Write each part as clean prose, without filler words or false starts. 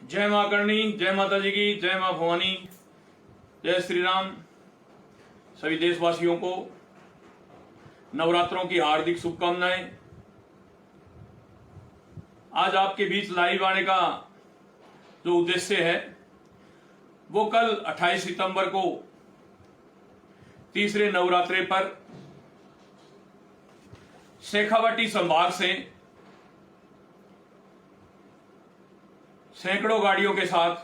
जय मां करणी, जय माता जी की, जय मां भवानी, जय श्री राम। सभी देशवासियों को नवरात्रों की हार्दिक शुभकामनाएं। आज आपके बीच लाइव आने का जो उद्देश्य है वो कल 28 सितंबर को तीसरे नवरात्रे पर शेखावाटी संभाग से सैकड़ों गाड़ियों के साथ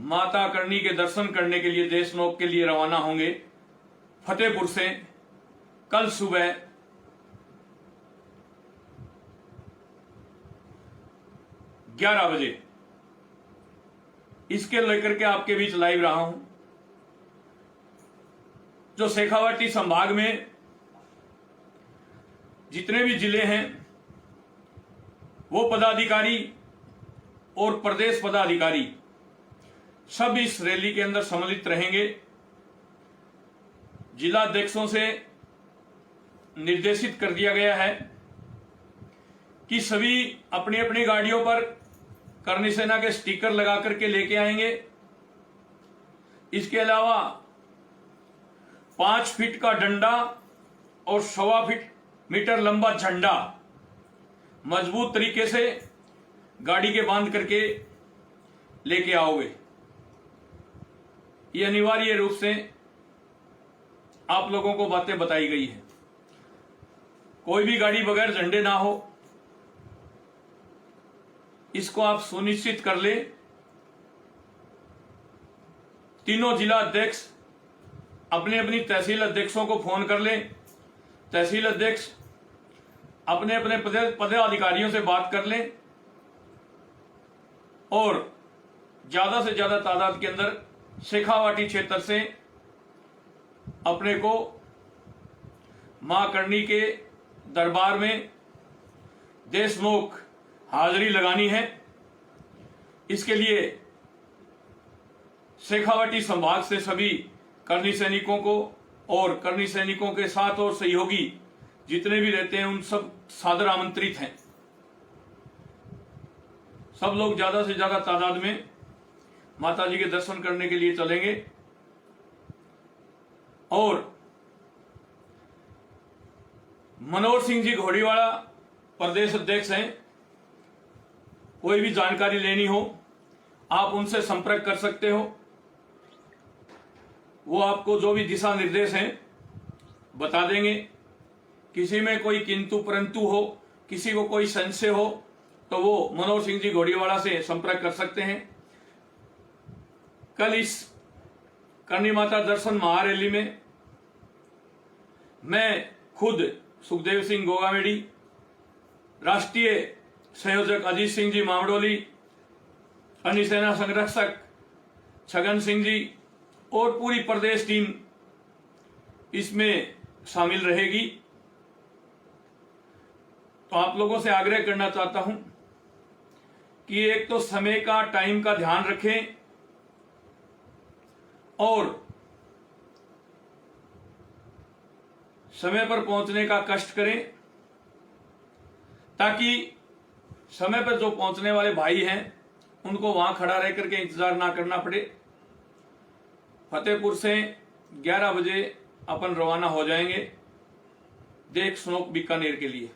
माता करणी के दर्शन करने के लिए देशनोक के लिए रवाना होंगे। फतेहपुर से कल सुबह 11 बजे। इसके लेकर के आपके बीच लाइव रहा हूं। जो शेखावाटी संभाग में जितने भी जिले हैं वो पदाधिकारी और प्रदेश पदाधिकारी सब इस रैली के अंदर सम्मिलित रहेंगे। जिला अध्यक्षों से निर्देशित कर दिया गया है कि सभी अपनी अपनी गाड़ियों पर करणी सेना के स्टिकर लगा करके लेके आएंगे। इसके अलावा 5 फीट का डंडा और 1.25 मीटर लंबा झंडा मजबूत तरीके से गाड़ी के बांध करके लेके आओगे। ये अनिवार्य रूप से आप लोगों को बातें बताई गई है। कोई भी गाड़ी बगैर झंडे ना हो, इसको आप सुनिश्चित कर ले। तीनों जिला अध्यक्ष अपने अपनी तहसील अध्यक्षों को फोन कर ले। तहसील अध्यक्ष अपने अपने पदाधिकारियों से बात कर लें और ज्यादा से ज्यादा तादाद के अंदर शेखावाटी क्षेत्र से अपने को मां करणी के दरबार में देशनोक हाजिरी लगानी है। इसके लिए शेखावाटी संभाग से सभी करणी सैनिकों को और करणी सैनिकों के साथ और सहयोगी जितने भी रहते हैं उन सब सादर आमंत्रित हैं। सब लोग ज्यादा से ज्यादा तादाद में माता जी के दर्शन करने के लिए चलेंगे। और मनोहर सिंह जी घोड़ीवाला प्रदेश अध्यक्ष हैं। कोई भी जानकारी लेनी हो आप उनसे संपर्क कर सकते हो। वो आपको जो भी दिशा निर्देश हैं बता देंगे। किसी में कोई किंतु परंतु हो, किसी को कोई संशय हो तो वो मनोहर सिंह जी घोड़ीवाला से संपर्क कर सकते हैं। कल इस करणी माता दर्शन महारैली में मैं खुद सुखदेव सिंह गोगामेडी, राष्ट्रीय संयोजक अजीत सिंह जी मामडोली, करणी सेना संरक्षक छगन सिंह जी और पूरी प्रदेश टीम इसमें शामिल रहेगी। तो आप लोगों से आग्रह करना चाहता हूं कि एक तो समय का, टाइम का ध्यान रखें और समय पर पहुंचने का कष्ट करें ताकि समय पर जो पहुंचने वाले भाई हैं उनको वहां खड़ा रह करके इंतजार ना करना पड़े। फतेहपुर से 11 बजे अपन रवाना हो जाएंगे देशनोक बीकानेर के लिए।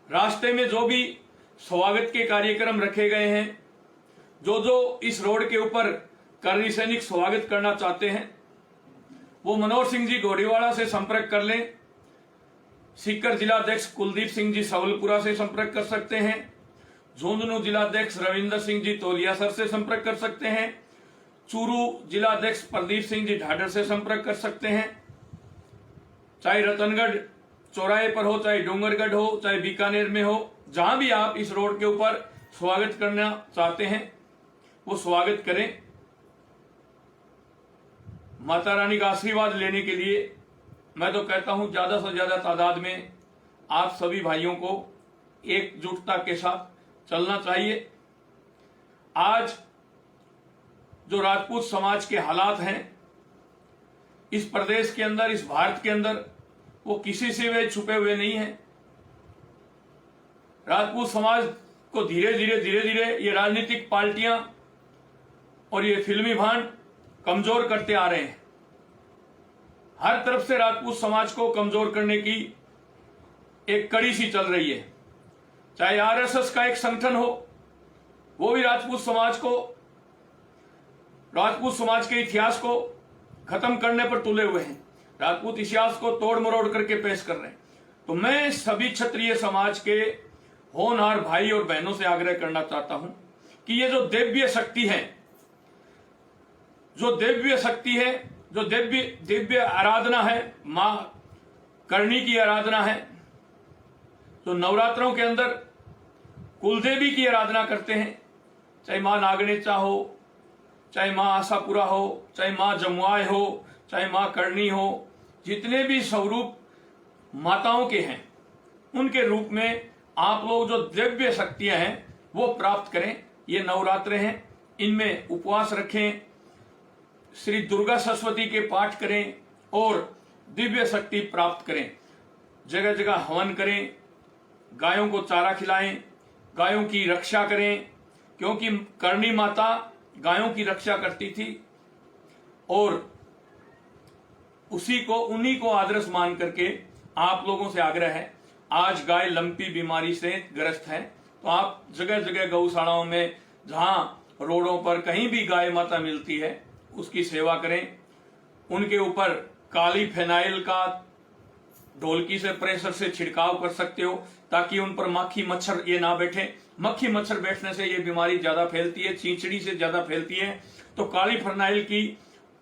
रास्ते में जो भी स्वागत के कार्यक्रम रखे गए हैं, जो इस रोड के ऊपर करणी सैनिक स्वागत करना चाहते हैं वो मनोहर सिंह जी घोड़ीवाला से संपर्क कर लें। सीकर जिलाध्यक्ष कुलदीप सिंह जी सवलपुरा से संपर्क कर सकते हैं। झुंझुनू जिलाध्यक्ष रविंदर सिंह जी तोलियासर से संपर्क कर सकते हैं। चूरू जिलाध्यक्ष प्रदीप सिंह जी ढाडर से संपर्क कर सकते हैं। चाहे रतनगढ़ चौराहे पर हो, चाहे डोंगरगढ़ हो, चाहे बीकानेर में हो, जहां भी आप इस रोड के ऊपर स्वागत करना चाहते हैं वो स्वागत करें। माता रानी का आशीर्वाद लेने के लिए मैं तो कहता हूं ज्यादा से ज्यादा तादाद में आप सभी भाइयों को एकजुटता के साथ चलना चाहिए। आज जो राजपूत समाज के हालात हैं इस प्रदेश के अंदर, इस भारत के अंदर, वो किसी से वे छुपे हुए नहीं हैं। राजपूत समाज को धीरे धीरे ये राजनीतिक पार्टियां और ये फिल्मी भांड कमजोर करते आ रहे हैं। हर तरफ से राजपूत समाज को कमजोर करने की एक कड़ी सी चल रही है। चाहे आरएसएस का एक संगठन हो, वो भी राजपूत समाज के इतिहास को खत्म करने पर तुले हुए हैं, राजपूत इतिहास को तोड़ मरोड़ करके पेश कर रहे हैं। तो मैं सभी क्षत्रिय समाज के होनहार भाई और बहनों से आग्रह करना चाहता हूं कि ये जो दिव्य शक्ति है, जो दिव्य आराधना है, मां करणी की आराधना है, तो नवरात्रों के अंदर कुलदेवी की आराधना करते हैं, चाहे मां नागनेचा हो, चाहे मां आशापुरा हो, चाहे मां जमुआय हो, चाहे मां करणी हो, जितने भी स्वरूप माताओं के हैं उनके रूप में आप लोग जो दिव्य शक्तियां हैं वो प्राप्त करें। ये नवरात्रे हैं, इनमें उपवास रखें, श्री दुर्गा सरस्वती के पाठ करें और दिव्य शक्ति प्राप्त करें। जगह जगह हवन करें, गायों को चारा खिलाएं, गायों की रक्षा करें, क्योंकि करणी माता गायों की रक्षा करती थी और उन्हीं को आदर्श मान करके आप लोगों से आग्रह है। आज गाय लंपी बीमारी से ग्रस्त है, तो आप जगह जगह गौशालाओं में, जहां रोडों पर कहीं भी गाय माता मिलती है, उसकी सेवा करें। उनके ऊपर काली फेनाइल का ढोलकी से प्रेशर से छिड़काव कर सकते हो, ताकि उन पर मक्खी मच्छर ये ना बैठे। मक्खी मच्छर बैठने से ये बीमारी ज्यादा फैलती है, चींचड़ी से ज्यादा फैलती है। तो काली फेनाइल की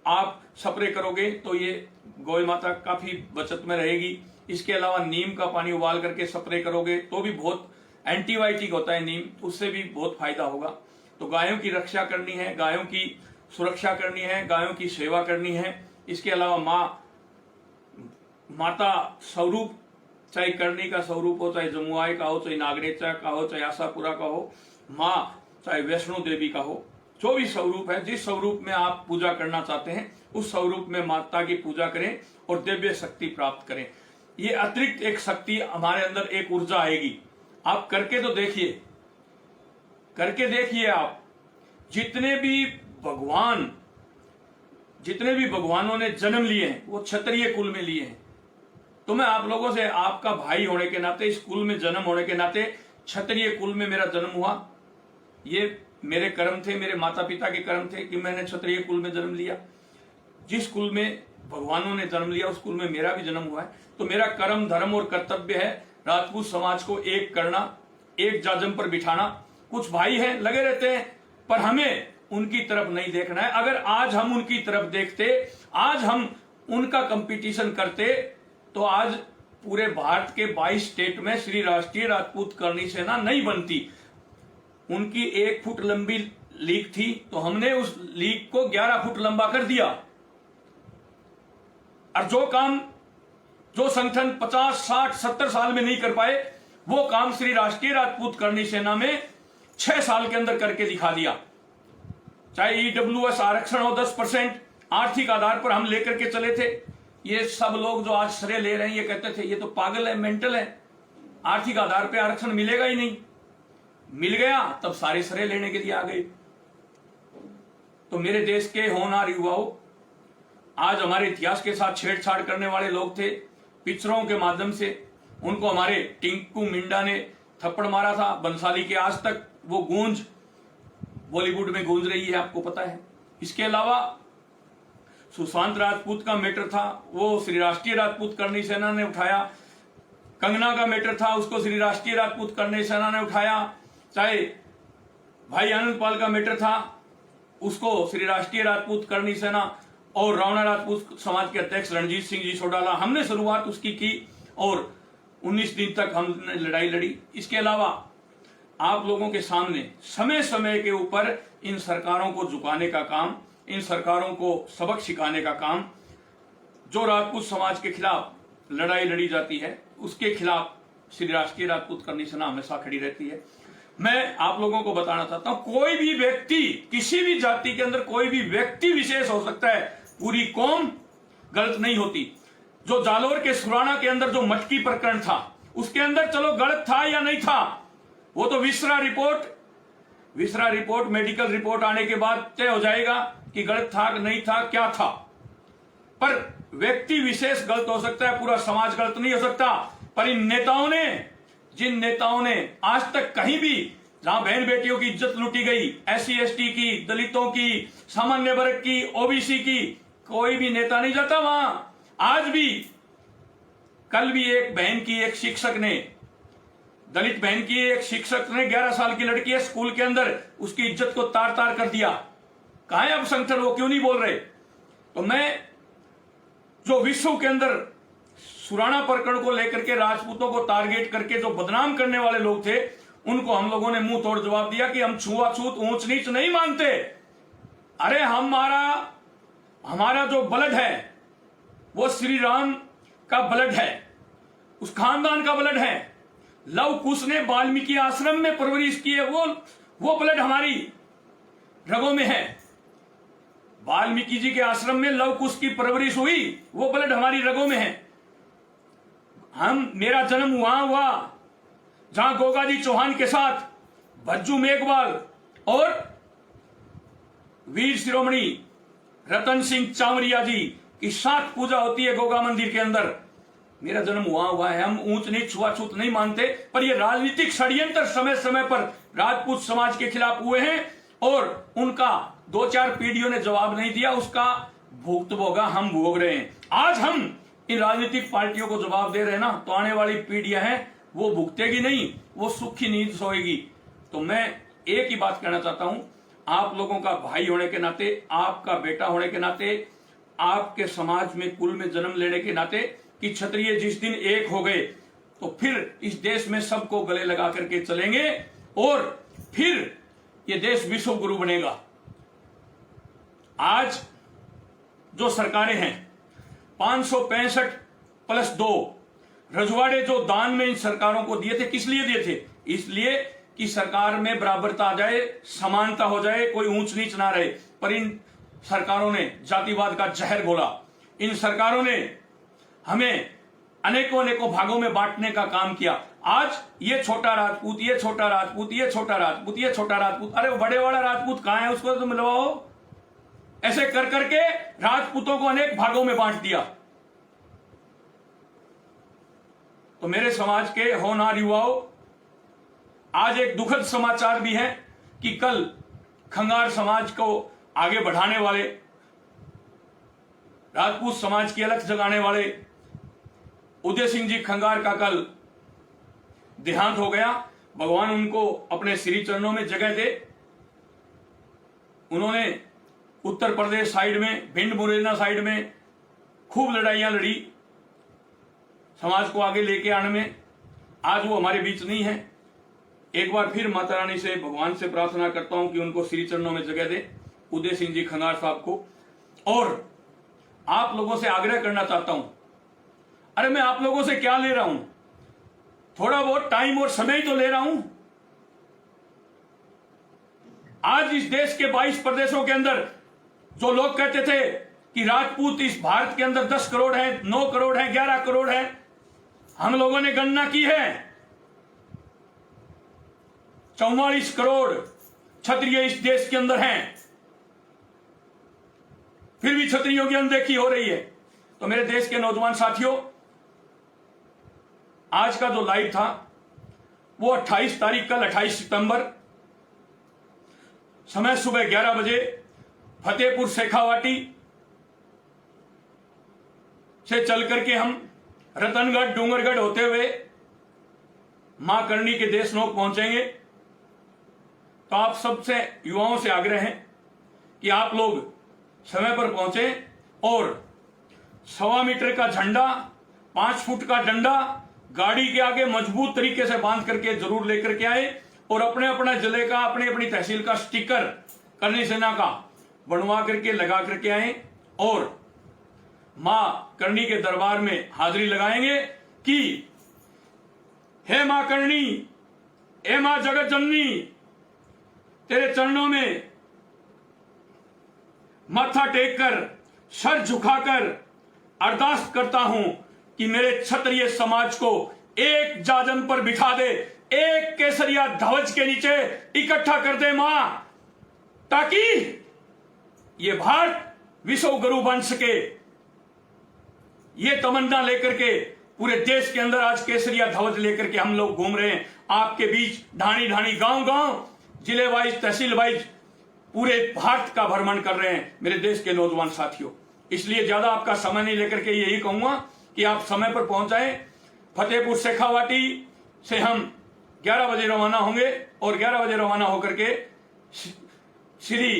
आप स्प्रे करोगे तो ये गौ माता काफी बचत में रहेगी। इसके अलावा नीम का पानी उबाल करके स्प्रे करोगे तो भी बहुत एंटीबायोटिक होता है नीम, उससे भी बहुत फायदा होगा। तो गायों की रक्षा करनी है, गायों की सुरक्षा करनी है, गायों की सेवा करनी है। इसके अलावा माता स्वरूप, चाहे करणी का स्वरूप हो, चाहे जमुआई का हो, चाहे नागरेचा का हो, चाहे आशापुरा का हो, माँ चाहे वैष्णो देवी का हो, जो भी स्वरूप है, जिस स्वरूप में आप पूजा करना चाहते हैं उस स्वरूप में माता की पूजा करें और दिव्य शक्ति प्राप्त करें। ये अतिरिक्त एक शक्ति हमारे अंदर, एक ऊर्जा आएगी। आप करके तो देखिए, आप जितने भी भगवानों ने जन्म लिए हैं वो क्षत्रिय कुल में लिए हैं। तो मैं आप लोगों से, आपका भाई होने के नाते, इस कुल में जन्म होने के नाते, क्षत्रिय कुल में मेरा जन्म हुआ, ये मेरे कर्म थे, मेरे माता पिता के कर्म थे कि मैंने क्षत्रिय कुल में जन्म लिया। जिस कुल में भगवानों ने जन्म लिया उस कुल में मेरा भी जन्म हुआ है। तो मेरा कर्म, धर्म और कर्तव्य है राजपूत समाज को एक करना, एक जाजम पर बिठाना। कुछ भाई हैं लगे रहते हैं, पर हमें उनकी तरफ नहीं देखना है। अगर आज हम उनकी तरफ देखते, आज हम उनका कंपटीशन करते, तो आज पूरे भारत के 22 स्टेट में श्री राष्ट्रीय राजपूत करणी सेना नहीं बनती। उनकी 1 फुट लंबी लीग थी, तो हमने उस लीग को 11 फुट लंबा कर दिया। और जो संगठन 50, 60, 70 साल में नहीं कर पाए, वो काम श्री राष्ट्रीय राजपूत करणी सेना में 6 साल के अंदर करके दिखा दिया। चाहे ईडब्ल्यूएस आरक्षण हो 10%, आर्थिक आधार पर हम लेकर के चले थे। ये सब लोग जो आज श्रेय ले रहे हैं, ये कहते थे ये तो पागल है, मेंटल है, आर्थिक आधार पर आरक्षण मिलेगा ही नहीं। मिल गया तब सारे श्रेय लेने के लिए आ गए। तो मेरे देश के होनहार युवाओं, आज हमारे इतिहास के साथ छेड़छाड़ करने वाले लोग थे, पिक्चरों के माध्यम से उनको हमारे टिंकू मिंडा ने थप्पड़ मारा था बंसाली के। आज तक वो गूंज बॉलीवुड में गूंज रही है, आपको पता है। इसके अलावा सुशांत राजपूत का मैटर था, वो श्री राष्ट्रीय राजपूत करणी सेना ने उठाया। कंगना का मैटर था, उसको श्री राष्ट्रीय राजपूत करणी सेना ने उठाया। चाहे भाई आनंद पाल का मैटर था, उसको श्री राष्ट्रीय राजपूत करणी सेना और रावणा राजपूत समाज के अध्यक्ष रणजीत सिंह जी सोडाला, हमने शुरुआत उसकी की और 19 दिन तक हमने लड़ाई लड़ी। इसके अलावा आप लोगों के सामने समय समय के ऊपर इन सरकारों को झुकाने का काम, इन सरकारों को सबक सिखाने का काम, जो राजपूत समाज के खिलाफ लड़ाई लड़ी जाती है उसके खिलाफ श्री राष्ट्रीय राजपूत करणी सेना हमेशा खड़ी रहती है। मैं आप लोगों को बताना चाहता हूं, कोई भी व्यक्ति, किसी भी जाति के अंदर कोई भी व्यक्ति विशेष हो सकता है, पूरी कौम गलत नहीं होती। जो जालोर के सुराना के अंदर जो मटकी प्रकरण था, उसके अंदर चलो गलत था या नहीं था, वो तो विसरा रिपोर्ट मेडिकल रिपोर्ट आने के बाद तय हो जाएगा कि गलत था नहीं था क्या था। पर व्यक्ति विशेष गलत हो सकता है, पूरा समाज गलत नहीं हो सकता। पर इन नेताओं ने, जिन नेताओं ने आज तक कहीं भी जहां बहन बेटियों की इज्जत लूटी गई, SC ST की, दलितों की, सामान्य वर्ग की, OBC की, कोई भी नेता नहीं जाता वहां। आज भी, कल भी एक बहन की एक शिक्षक ने, दलित बहन की एक शिक्षक ने, 11 साल की लड़की है, स्कूल के अंदर उसकी इज्जत को तार तार कर दिया। कहां है अब संगठन, वो क्यों नहीं बोल रहे? तो मैं जो विश्व के अंदर सुराणा प्रकरण को लेकर के राजपूतों को टारगेट करके जो बदनाम करने वाले लोग थे, उनको हम लोगों ने मुंह तोड़ जवाब दिया कि हम छुआछूत ऊंच नीच नहीं मानते। अरे हमारा जो ब्लड है वो श्री राम का ब्लड है, उस खानदान का ब्लड है। लव कुश ने वाल्मीकि आश्रम में परवरिश की है, वो ब्लड हमारी रगों में है। वाल्मीकि जी के आश्रम में लव कुश की परवरिश हुई, वो ब्लड हमारी रगों में है। मेरा जन्म वहां हुआ जहां गोगाजी चौहान के साथ भज्जू मेघवाल और वीर शिरोमणि रतन सिंह चावरिया जी की साथ पूजा होती है गोगा मंदिर के अंदर। मेरा जन्म वहां हुआ है। हम ऊंच नीच छुआछूत नहीं मानते, पर यह राजनीतिक षड्यंत्र समय समय पर राजपूत समाज के खिलाफ हुए हैं और उनका 2-4 पीढ़ियों ने जवाब नहीं दिया, उसका भुगतान हम भोग रहे हैं। आज हम इन राजनीतिक पार्टियों को जवाब दे रहे हैं ना, तो आने वाली पीढ़ियां हैं वो भुगतेगी नहीं, वो सुखी नींद सोएगी। तो मैं एक ही बात कहना चाहता हूं, आप लोगों का भाई होने के नाते, आपका बेटा होने के नाते, आपके समाज में कुल में जन्म लेने के नाते, कि क्षत्रिय जिस दिन एक हो गए तो फिर इस देश में सबको गले लगा करके चलेंगे और फिर ये देश विश्व गुरु बनेगा। आज जो सरकारें हैं 565+2 रजवाड़े जो दान में इन सरकारों को दिए थे, किस लिए दिए थे? इसलिए कि सरकार में बराबरता आ जाए, समानता हो जाए, कोई ऊंच नीच ना रहे। पर इन सरकारों ने जातिवाद का जहर घोला। इन सरकारों ने हमें अनेकों भागों में बांटने का काम किया। आज ये छोटा राजपूत, ये छोटा राजपूत, ये छोटा राजपूत, ये छोटा राजपूत, अरे बड़े वाला राजपूत कहां है, उसको तो मिलवाओ। ऐसे कर करके राजपूतों को अनेक भागों में बांट दिया। तो मेरे समाज के होनहार युवाओं, आज एक दुखद समाचार भी है कि कल खंगार समाज को आगे बढ़ाने वाले, राजपूत समाज की अलख जगाने वाले उदय सिंह जी खंगार का कल देहांत हो गया। भगवान उनको अपने श्री चरणों में जगह दे। उन्होंने उत्तर प्रदेश साइड में, भिंड मुरैना साइड में खूब लड़ाइयां लड़ी समाज को आगे लेके आने में। आज वो हमारे बीच नहीं है। एक बार फिर माता रानी से, भगवान से प्रार्थना करता हूं कि उनको श्री चरणों में जगह दे, उदय सिंह जी खंगार साहब को। और आप लोगों से आग्रह करना चाहता हूं, अरे मैं आप लोगों से क्या ले रहा हूं, थोड़ा बहुत टाइम और समय ही तो ले रहा हूं। आज इस देश के 22 प्रदेशों के अंदर जो लोग कहते थे कि राजपूत इस भारत के अंदर 10 करोड़ है, 9 करोड़ है, 11 करोड़ है, हम लोगों ने गणना की है 44 करोड़ क्षत्रिय इस देश के अंदर हैं। फिर भी क्षत्रियों की अनदेखी हो रही है। तो मेरे देश के नौजवान साथियों, आज का जो लाइव था वो 28 तारीख, कल 28 सितंबर, समय सुबह 11 बजे फतेहपुर शेखावाटी से चल करके हम रतनगढ़, डूंगरगढ़ होते हुए मां करणी के देशनोक पहुंचेंगे। तो आप सबसे, युवाओं से आग्रह है कि आप लोग समय पर पहुंचे और 1.25 मीटर का झंडा, 5 फुट का डंडा गाड़ी के आगे मजबूत तरीके से बांध करके जरूर लेकर के आए और अपने अपने जिले का, अपनी अपनी तहसील का स्टिकर करनी सेना का बनवा करके लगा करके आए और मां करणी के दरबार में हाजिरी लगाएंगे कि हे मां करणी, हे मां जगत जननी, तेरे चरणों में माथा टेक कर, सर झुकाकर अरदास करता हूं कि मेरे क्षत्रिय समाज को एक जाजम पर बिठा दे, एक केसरिया ध्वज के नीचे इकट्ठा कर दे मां, ताकि ये भारत विश्व गुरु बन सके। ये तमन्ना लेकर के पूरे देश के अंदर आज केसरिया ध्वज लेकर के हम लोग घूम रहे हैं आपके बीच, ढाणी ढाणी, गांव गांव, जिले वाइज, तहसील वाइज, पूरे भारत का भ्रमण कर रहे हैं मेरे देश के नौजवान साथियों। इसलिए ज्यादा आपका समय नहीं लेकर के यही कहूंगा कि आप समय पर पहुंच जाएं। फतेहपुर शेखावाटी से हम 11 बजे रवाना होंगे और 11 बजे रवाना होकर के श्री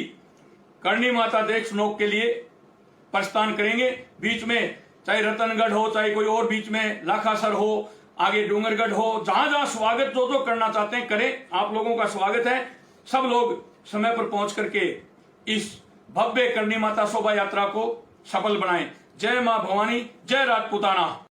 करणी माता देख स्नोक के लिए प्रस्थान करेंगे। बीच में चाहे रतनगढ़ हो, चाहे कोई और बीच में लाखासर हो, आगे डूंगरगढ़ हो, जहां जहां स्वागत जो करना चाहते हैं करें। आप लोगों का स्वागत है। सब लोग समय पर पहुंच करके इस भव्य करणी माता शोभा यात्रा को सफल बनाएं। जय मां भवानी, जय राजपूताना।